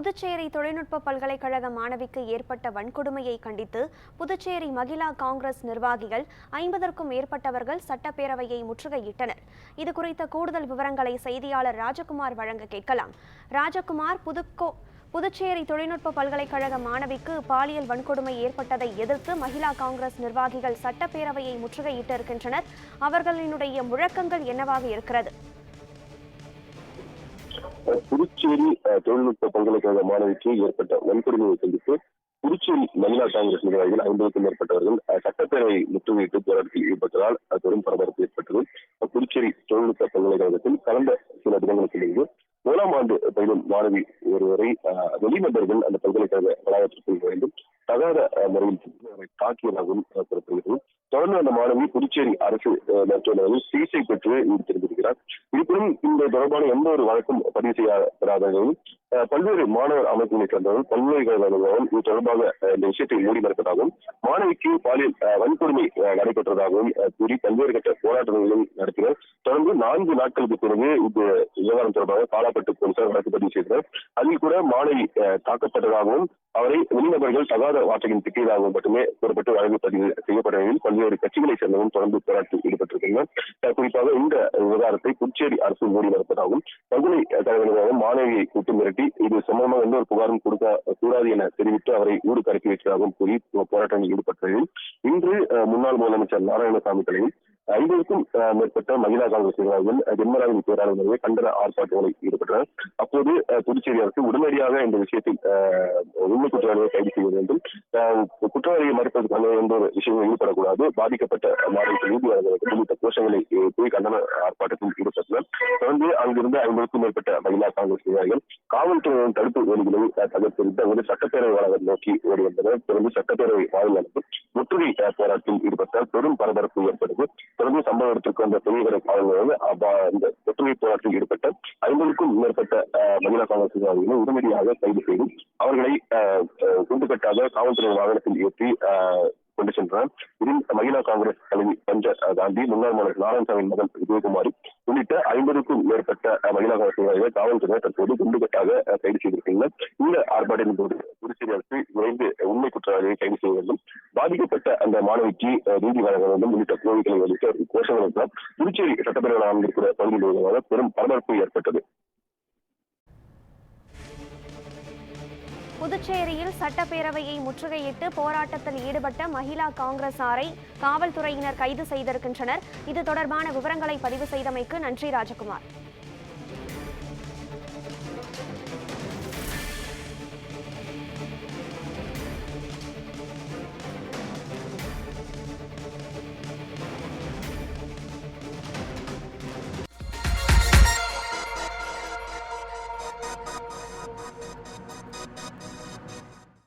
புதுச்சேரி தொழில்நுட்ப பல்கலைக்கழக மாணவிக்கு ஏற்பட்ட வன்கொடுமையை கண்டித்து புதுச்சேரி மகிழா காங்கிரஸ் நிர்வாகிகள் 50க்கும் மேற்பட்டவர்கள் சட்டப்பேரவையை முற்றுகையிட்டனர். இதுகுறித்த கூடுதல் விவரங்களை செய்தியாளர் ராஜகுமார் வழங்க கேட்கலாம். ராஜகுமார், புதுச்சேரி தொழில்நுட்ப பல்கலைக்கழக மாணவிக்கு பாலியல் வன்கொடுமை ஏற்பட்டதை எதிர்த்து மகிழா காங்கிரஸ் நிர்வாகிகள் சட்டப்பேரவையை முற்றுகையிட்டிருக்கின்றனர். அவர்களினுடைய முழக்கங்கள் என்னவாக இருக்கிறது? புதுச்சேரி தொழில்நுட்ப பல்கலைக்கழக மாணவிக்கு ஏற்பட்ட வன்கொடுமையை கண்டித்து புதுச்சேரி மகிழா காங்கிரஸ் நிர்வாகிகள் 50க்கும் மேற்பட்டவர்கள் சட்டப்பேரவை முற்றுகையிட்டு போராட்டத்தில் ஈடுபட்டதால் பெரும் பரபரப்பு ஏற்பட்டது. புதுச்சேரி தொழில்நுட்ப பல்கலைக்கழகத்தில் கடந்த சில தினங்களுக்கு முன்பு 1ஆம் ஆண்டு பயிலும் மாணவி ஒருவரை வெளிநபர்கள் அந்த பல்கலைக்கழக வளாகத்திற்குள் நுழைந்து தகாத முறையில் தாக்கியதாகவும் கூறப்படுகிறது. தொடர்ந்து அந்த மாணவி புதுச்சேரி அரசு மருத்துவமனையில் சிகிச்சை பெற்று ஈடுபட்டிருக்கிறார். இருப்பினும் இந்த தொடர்பான எந்த ஒரு வழக்கும் பதிவு செய்யப்படாததையும் பல்வேறு மாணவர் அமைப்புகளை சேர்ந்தவர்கள் பல்கலைக்கழக நிர்வாகம் இது தொடர்பாக இந்த விஷயத்தை மூடி மறுப்பதாகவும் மாணவிக்கு பாலியல் வன்கொடுமை நடைபெற்றதாகவும் கூறி பல்வேறு கட்ட போராட்டங்களும் நடத்தினர். தொடர்ந்து 4 நாட்களுக்கு பிறகு இந்த விவகாரம் தொடர்பாக காலாப்பட்டு போலீசார் வழக்கு பதிவு செய்தனர். அதில் கூட மாணவி தாக்கப்பட்டதாகவும் அவரை வெளிநபர்கள் தகாத வார்த்தையின் திட்டியதாகவும் மட்டுமே கூறப்பட்டு வழக்கு பதிவு செய்யப்பட்ட நிலையில் பல்வேறு கட்சிகளை சேர்ந்தவரும் தொடர்ந்து போராட்டத்தில் ஈடுபட்டிருக்கின்றனர். குறிப்பாக இந்த விவகாரத்தை புதுச்சேரி அரசு மூடி மறுப்பதாகவும் பல்கலைக்கழக நிர்வாகம் மாணவியை கூட்டு மிரட்டி இது சம்பந்தமாக எந்த ஒரு புகாரும் கொடுக்க கூடாது என தெரிவித்து அவரை ஊருக்கு அனுப்பி வைத்ததாகவும் கூறி போராட்டத்தில் ஈடுபட்டதில் இன்று முன்னாள் முதலமைச்சர் நாராயணசாமி தலைமையில் 50க்கும் மேற்பட்ட மகிழா காங்கிரஸ் நிர்வாகிகள் ஜென்மராஜன் பேராளர்களே கண்டன ஆர்ப்பாட்டங்களில் ஈடுபட்டனர். அப்போது புதுச்சேரி அரசு உடனடியாக இந்த விஷயத்தில் உண்மை குற்றவாளியை கைது செய்ய வேண்டும், குற்றவாளியை மறுப்பதற்கான எந்த ஒரு விஷயங்களும் ஈடுபடக்கூடாது, பாதிக்கப்பட்ட மாநிலத்தில் நீதி வழங்க வேண்டும் உள்ளிட்ட கோஷங்களை போய் கண்டன ஆர்ப்பாட்டத்தில் ஈடுபட்டனர். தொடர்ந்து அங்கிருந்து 50க்கும் மேற்பட்ட மகிழா காங்கிரஸ் நிர்வாகிகள் காவல்துறையின் தடுப்பு வேலைகளை தகர்த்தெறிந்து அங்கு சட்டப்பேரவை வளாகம் நோக்கி ஓடி வந்தனர். தொடர்ந்து சட்டப்பேரவை வாயிலானது முற்றுகை போராட்டத்தில் ஈடுபட்டால் பெரும் பரபரப்பு ஏற்பட்டது. தொடர்ந்து சம்பவ இடத்திற்கு வந்த பெரியவரை காவல்துறையினர் இந்த முற்றுகை போராட்டத்தில் ஈடுபட்ட 50க்கும் மேற்பட்ட மகிழா காங்கிரஸ் நிர்வாகிகளை உடனடியாக கைது செய்து அவர்களை குண்டுகட்டாக காவல்துறை வாகனத்தில் ஏற்றி கொண்டு சென்றனர். இதில் மகிழா காங்கிரஸ் தலைவி பஞ்ச காந்தி, முன்னாள் மாணவர் நாராயணசாமி மகன் விஜயகுமாரி உள்ளிட்ட 50க்கும் மேற்பட்ட மகிழா காங்கிரஸ் நிர்வாகிகள் காவல்துறையினர் தற்போது குண்டுகட்டாக கைது செய்திருக்கின்றனர். இந்த ஆர்ப்பாட்டத்தின் போது புதுச்சேரி அரசு விரைந்து உண்மை குற்றவாளியை கைது செய்ய வேண்டும், பாதிக்கப்பட்ட அந்த மாணவிக்கு நீதி வழங்க வேண்டும் உள்ளிட்ட கோரிக்கைகளை அளித்த கோஷங்கள் புதுச்சேரி சட்டப்பேரவை அமைந்திருக்கிற பகுதியில் பெரும் பரபரப்பு ஏற்பட்டது. புதுச்சேரியில் சட்டப்பேரவையை முற்றுகையிட்டு போராட்டத்தில் ஈடுபட்ட மகிழா காங்கிரசாரை காவல்துறையினர் கைது செய்திருக்கின்றனர். இது தொடர்பான விவரங்களை பதிவு செய்தமைக்கு நன்றி ராஜகுமார்.